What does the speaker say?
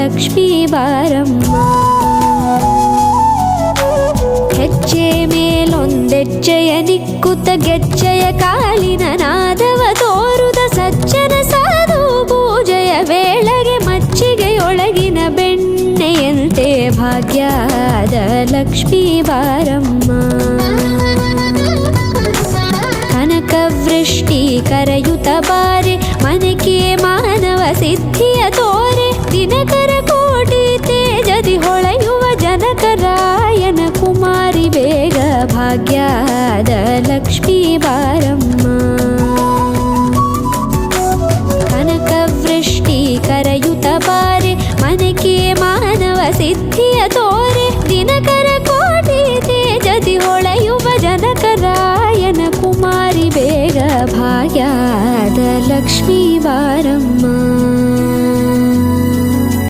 ಲಕ್ಷ್ಮೀ ಬಾರಮ್ಮ. ಹೆಜ್ಜೆ ಮೇಲೊಂದೆಜ್ಜೆಯ ನಿಕ್ಕುತ್ತ ಗೆಜ್ಜೆಯ ಕಾಲಿನ ನಾದವ ತೋರುದ ಸಜ್ಜನ ಸಾಧು ಪೂಜೆಯ ವೇಳೆಗೆ ಮಜ್ಜಿಗೆಯೊಳಗಿನ ಬೆಣ್ಣೆಯಂತೆ ಭಾಗ್ಯದ ಲಕ್ಷ್ಮೀ ಬಾರಮ್ಮ. ಕನಕವೃಷ್ಟಿ ಕರೆಯುತ್ತ ಬಾರೆ ಮನಕೆ ಮಾನವ ಸಿದ್ಧಿಯ ತೋರೆ ದಿನಕರ ಕೋಟಿ ತೇಜದಿ ಹೊಳೆಯುವ ಜನಕರಾಯನ ಕುಮಾರಿ ಬೇಗ ಭಾಗ್ಯದ ಲಕ್ಷ್ಮೀ ಬಾರಮ್ಮ. ಕನಕವೃಷ್ಟಿ ಕರೆಯುತ್ತ ಬಾರೆ ಮನಕೆ ಮಾನವ ಸಿದ್ಧಿಯ ತೋರೆ ದಿನಕರ ಕೋಟಿ ತೇಜದಿ ಹೊಳೆಯುವ ಜನಕರಾಯನ ಕುಮಾರಿ ಬೇಗ ಭಾಗ್ಯದ ಲಕ್ಷ್ಮೀ ಬಾರಮ್ಮ.